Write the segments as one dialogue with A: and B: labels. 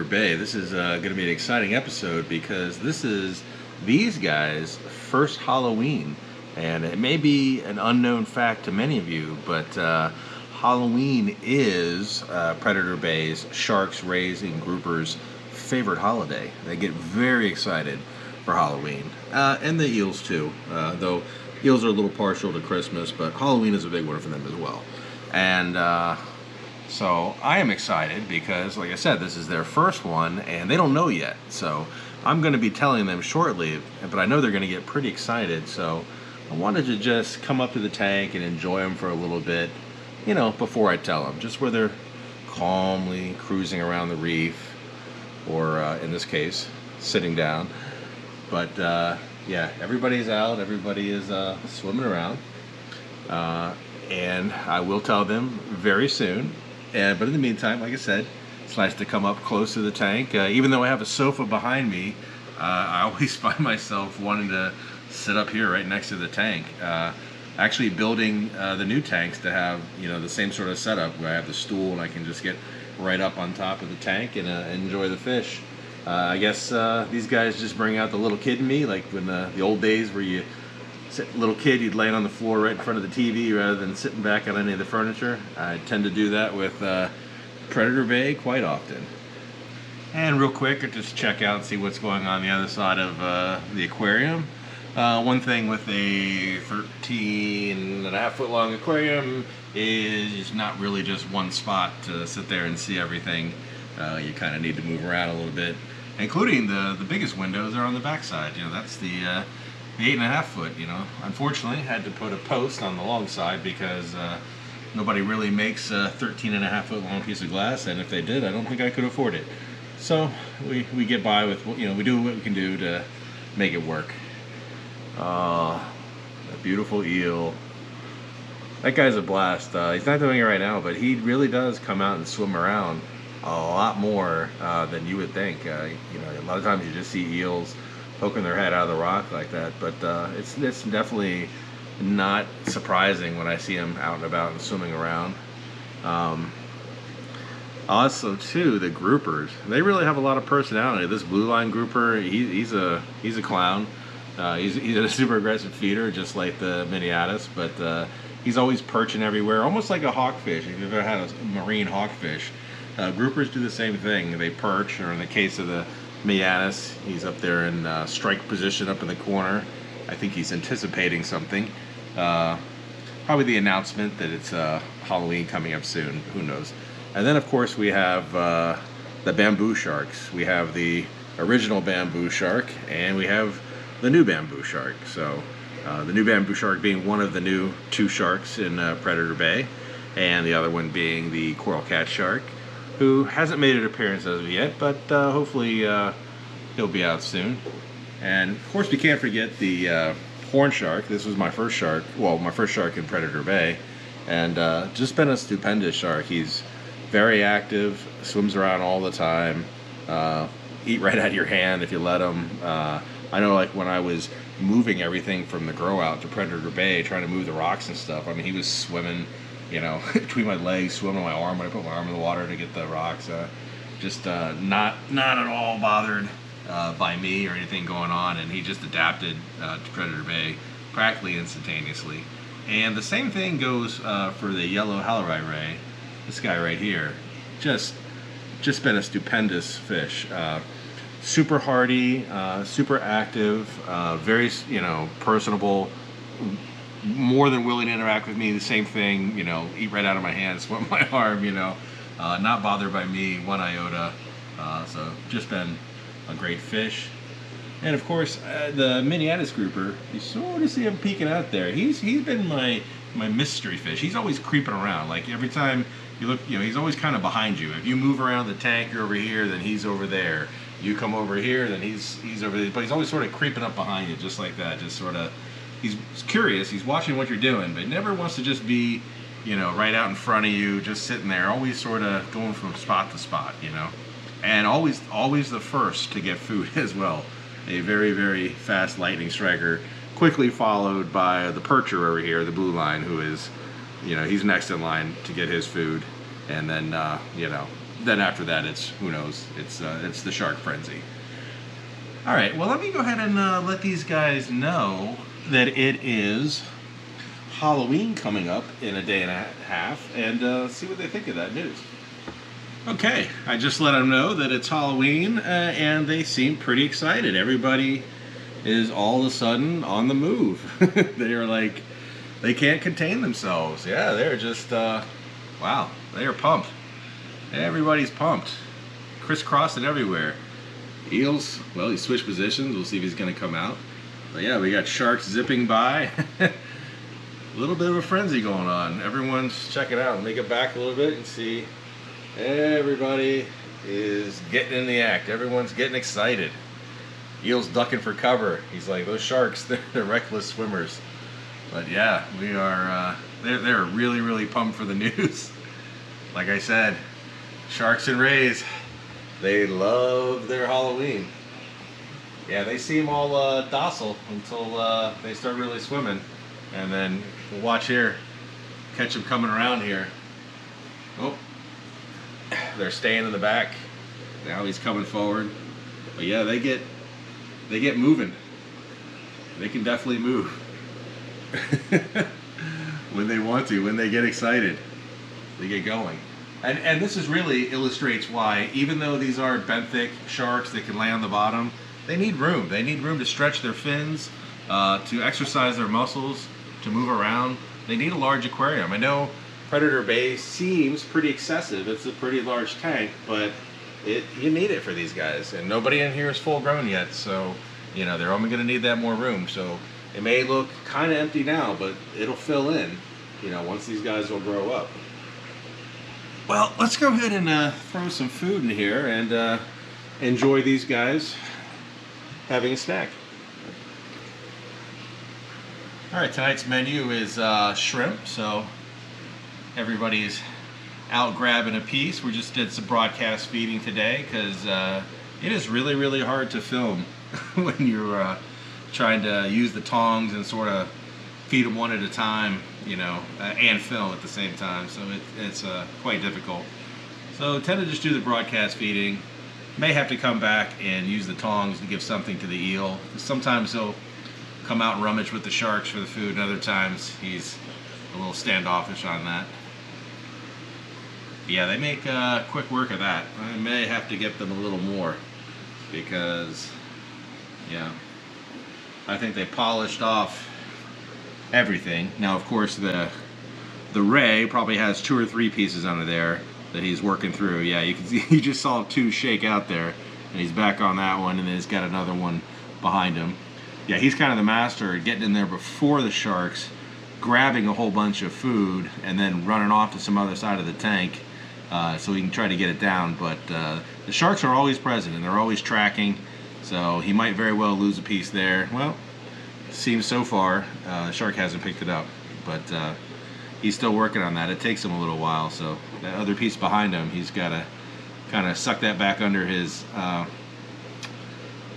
A: Bay. This is going to be an exciting episode because this is these guys' first Halloween. And it may be an unknown fact to many of you, but Halloween is Predator Bay's sharks, rays, and groupers' favorite holiday. They get very excited for Halloween. And the eels too, though eels are a little partial to Christmas, but Halloween is a big one for them as well. And so I am excited because, like I said, this is their first one and they don't know yet. So I'm going to be telling them shortly, but I know they're going to get pretty excited. So I wanted to just come up to the tank and enjoy them for a little bit, you know, before I tell them. Just where they're calmly cruising around the reef, or in this case, sitting down. But yeah, everybody's out. Everybody is swimming around. And I will tell them very soon. But in the meantime, like I said, it's nice to come up close to the tank. Even though I have a sofa behind me, I always find myself wanting to sit up here right next to the tank. Actually building the new tanks to have, you know, the same sort of setup where I have the stool and I can just get right up on top of the tank and enjoy the fish. I guess these guys just bring out the little kid in me, like when the old days where you little kid, you'd lay on the floor right in front of the TV rather than sitting back on any of the furniture. I tend to do that with Predator Bay quite often. And real quick, just check out and see what's going on the other side of the aquarium. One thing with a 13.5-foot long aquarium is not really just one spot to sit there and see everything. You kind of need to move around a little bit, including the biggest windows are on the backside. You know, that's the 8.5-foot. You know, unfortunately, had to put a post on the long side because nobody really makes a 13.5-foot long piece of glass, and if they did, I don't think I could afford it. So we get by with, you know, we do what we can do to make it work. A beautiful eel. That guy's a blast. He's not doing it right now, but he really does come out and swim around a lot more than you would think. You know, a lot of times you just see eels poking their head out of the rock like that, but it's definitely not surprising when I see him out and about and swimming around. Also, too, the groupers, they really have a lot of personality. This blue line grouper, he's a clown. He's a super aggressive feeder, just like the Miniatus, but he's always perching everywhere, almost like a hawkfish. If you've ever had a marine hawkfish, groupers do the same thing. They perch, or in the case of the Miniatus, he's up there in strike position up in the corner. I think he's anticipating something. Probably the announcement that it's Halloween coming up soon. Who knows? And then, of course, we have the bamboo sharks. We have the original bamboo shark, and we have the new bamboo shark. So the new bamboo shark being one of the new two sharks in Predator Bay, and the other one being the coral cat shark, who hasn't made an appearance as of yet, but hopefully he'll be out soon. And of course, we can't forget the horn shark. This was my first shark, well, my first shark in Predator Bay, and just been a stupendous shark. He's very active, swims around all the time, eat right out of your hand if you let him. I know, like, when I was moving everything from the grow out to Predator Bay, trying to move the rocks and stuff, I mean, he was swimming, you know, between my legs, swimming my arm when I put my arm in the water to get the rocks. Just not at all bothered by me or anything going on, and he just adapted to Predator Bay practically instantaneously. And the same thing goes for the yellow halorite ray. This guy right here, just been a stupendous fish. Super hardy, super active, very, you know, personable, more than willing to interact with me. The same thing, you know, eat right out of my hand, swim my arm, you know, not bothered by me one iota. So just been a great fish. And of course, the Miniatus grouper, you sort of see him peeking out there. He's been my mystery fish. He's always creeping around. Like, every time you look, you know, he's always kind of behind you. If you move around the tank, you're over here, then he's over there. You come over here, then he's over there. But he's always sort of creeping up behind you, just like that. Just sort of, he's curious. He's watching what you're doing, but never wants to just be, you know, right out in front of you, just sitting there. Always sort of going from spot to spot, you know. And always the first to get food as well. A very, very fast lightning striker, quickly followed by the percher over here, the blue line, who is, you know, he's next in line to get his food. And then, you know, then after that, it's, who knows, it's the shark frenzy. All right, well, let me go ahead and let these guys know that it is Halloween coming up in a day and a half, and see what they think of that news. Okay, I just let them know that it's Halloween, and they seem pretty excited. Everybody is all of a sudden on the move. They're like, they can't contain themselves. Yeah, they're just, wow, they are pumped. Everybody's pumped. Crisscrossing everywhere. Eels, well, he switched positions. We'll see if he's going to come out. But yeah, we got sharks zipping by. A little bit of a frenzy going on. Everyone's checking out. Make it back a little bit and see. Everybody is getting in the act. Everyone's getting excited. Eel's ducking for cover. He's like, those sharks, they're reckless swimmers. But yeah, we are, they're really, really pumped for the news. Like I said, sharks and rays, they love their Halloween. Yeah, they seem all docile until they start really swimming. And then we'll watch here, catch them coming around here. Oh, they're staying in the back. Now he's coming forward. But yeah, they get moving. They can definitely move. When they want to, when they get excited, they get going. And this is really illustrates why, even though these are benthic sharks that can lay on the bottom, they need room. They need room to stretch their fins, to exercise their muscles, to move around. They need a large aquarium. I know Predator Bay seems pretty excessive. It's a pretty large tank, but you need it for these guys. And nobody in here is full grown yet, so you know they're only going to need that more room. So it may look kind of empty now, but it'll fill in, you know, once these guys will grow up. Well, let's go ahead and throw some food in here and enjoy these guys having a snack. All right, tonight's menu is shrimp, so everybody's out grabbing a piece. We just did some broadcast feeding today because it is really, really hard to film when you're trying to use the tongs and sort of feed them one at a time, you know, and film at the same time. So it's quite difficult. So tend to just do the broadcast feeding. May have to come back and use the tongs to give something to the eel. Sometimes he'll come out and rummage with the sharks for the food, and other times he's a little standoffish on that. Yeah, they make quick work of that. I may have to get them a little more because, yeah, I think they polished off everything. Now, of course, the ray probably has 2 or 3 pieces under there that he's working through. Yeah, you can see you just saw 2 shake out there, and he's back on that one, and then he's got another one behind him. Yeah, he's kind of the master at getting in there before the sharks, grabbing a whole bunch of food, and then running off to some other side of the tank so he can try to get it down. But the sharks are always present, and they're always tracking, so he might very well lose a piece there. Well, seems so far the shark hasn't picked it up, but he's still working on that. It takes him a little while, so that other piece behind him, he's got to kind of suck that back under his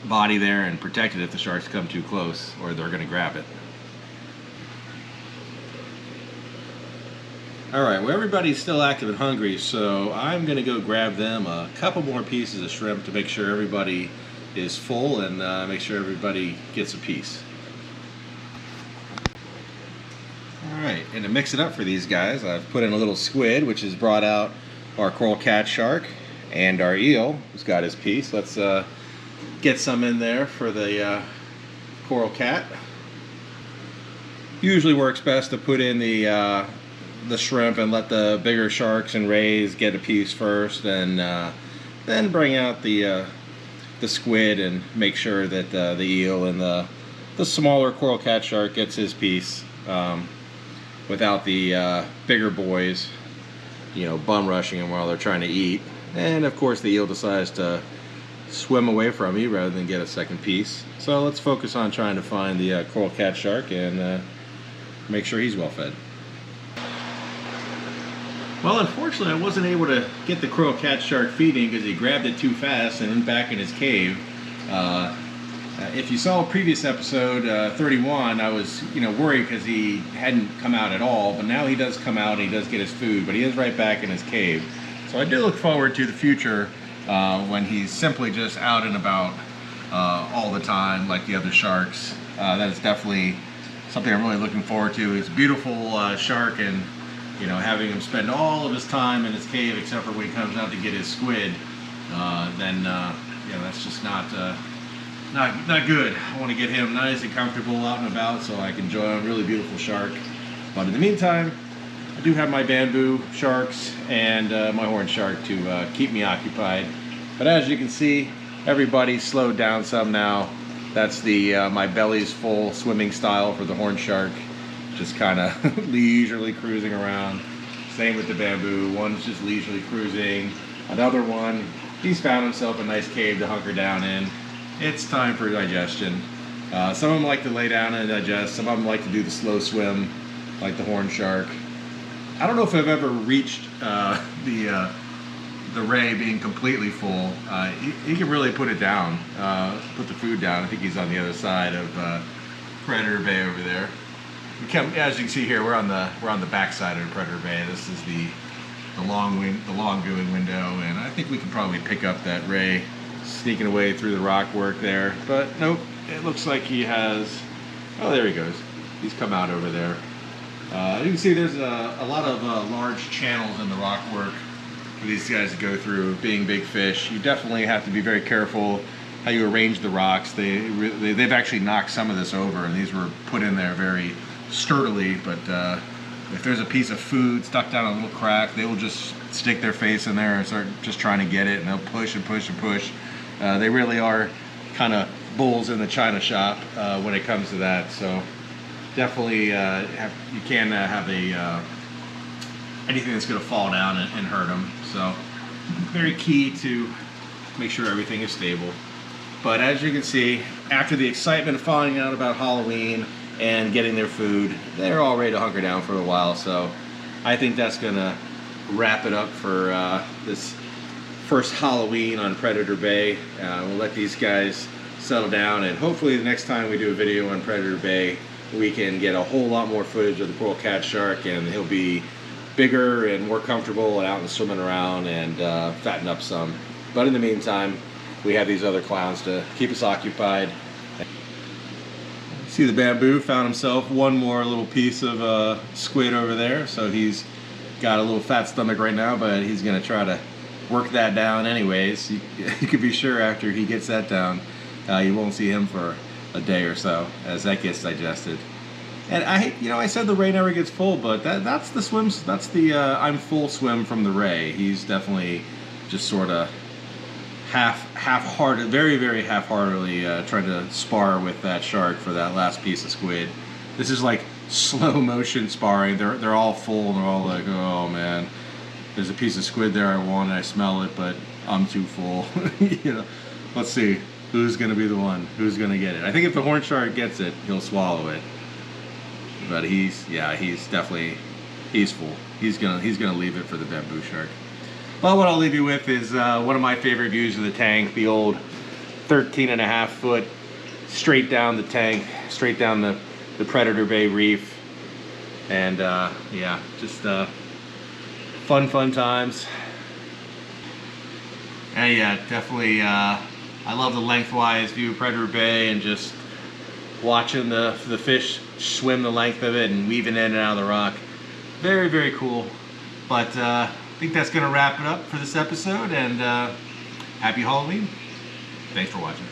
A: body there and protect it if the sharks come too close, or they're going to grab it. All right, well, everybody's still active and hungry, so I'm going to go grab them a couple more pieces of shrimp to make sure everybody is full and make sure everybody gets a piece. All right, and to mix it up for these guys, I've put in a little squid, which has brought out our coral cat shark, and our eel, who's got his piece. Let's get some in there for the coral cat. Usually works best to put in the shrimp and let the bigger sharks and rays get a piece first, and then bring out the squid and make sure that the eel and the smaller coral cat shark gets his piece without the bigger boys, you know, bum rushing them while they're trying to eat. And of course the eel decides to swim away from you rather than get a second piece. So let's focus on trying to find the coral cat shark and make sure he's well fed. Well, unfortunately, I wasn't able to get the coral cat shark feeding because he grabbed it too fast and went back in his cave. If you saw a previous episode, 31, I was worried because he hadn't come out at all, but now he does come out and he does get his food, but he is right back in his cave. So I do look forward to the future when he's simply just out and about all the time like the other sharks. That is definitely something I'm really looking forward to. He's a beautiful shark, and you know, having him spend all of his time in his cave except for when he comes out to get his squid, then you know, that's just not good. I want to get him nice and comfortable out and about so I can enjoy a really beautiful shark. But in the meantime, I do have my bamboo sharks and my horn shark to keep me occupied. But as you can see, everybody's slowed down some now. That's the my belly's full swimming style for the horn shark. Just kind of leisurely cruising around. Same with the bamboo. One's just leisurely cruising. Another one, he's found himself a nice cave to hunker down in. It's time for digestion. Some of them like to lay down and digest. Some of them like to do the slow swim, like the horn shark. I don't know if I've ever reached the ray being completely full. He can really put it down, put the food down. I think he's on the other side of Predator Bay over there. As you can see here, we're on the back side of Predator Bay. This is the long viewing window, and I think we can probably pick up that ray sneaking away through the rock work there. But nope, it looks like he has. Oh, there he goes. He's come out over there. You can see there's a lot of large channels in the rock work for these guys to go through. Being big fish, you definitely have to be very careful how you arrange the rocks. They've actually knocked some of this over, and these were put in there very sturdily. But if there's a piece of food stuck down a little crack, they will just stick their face in there and start just trying to get it, and they'll push and push and push. They really are kind of bulls in the china shop when it comes to that. So definitely you can have anything that's going to fall down and hurt them. So very key to make sure everything is stable. But as you can see, after the excitement of finding out about Halloween and getting their food, they're all ready to hunker down for a while. So I think that's going to wrap it up for this first Halloween on Predator Bay. We'll let these guys settle down, and hopefully the next time we do a video on Predator Bay, we can get a whole lot more footage of the coral cat shark, and he'll be bigger and more comfortable and out and swimming around and fatten up some. But in the meantime, we have these other clowns to keep us occupied. See, the bamboo found himself one more little piece of squid over there, so he's got a little fat stomach right now, but he's going to try to work that down anyways. You can be sure after he gets that down, you won't see him for a day or so as that gets digested. And I said the ray never gets full, but that's the swims. That's the I'm full swim from the ray. He's definitely just sort of half-hearted, very, very half-heartedly trying to spar with that shark for that last piece of squid. This is like slow motion sparring. They're all full, and they're all like, oh man, there's a piece of squid there I want, and I smell it, but I'm too full. You know, let's see who's gonna be the one who's gonna get it. I think if the horn shark gets it, he'll swallow it. But he's definitely full. He's gonna leave it for the bamboo shark. Well, what I'll leave you with is one of my favorite views of the tank, the old 13.5 foot straight down the tank, straight down the Predator Bay reef. And yeah, just fun times. And yeah, definitely I love the lengthwise view of Predator Bay and just watching the fish swim the length of it and weaving in and out of the rock. Very, very cool. But I think that's going to wrap it up for this episode, and happy Halloween. Thanks for watching.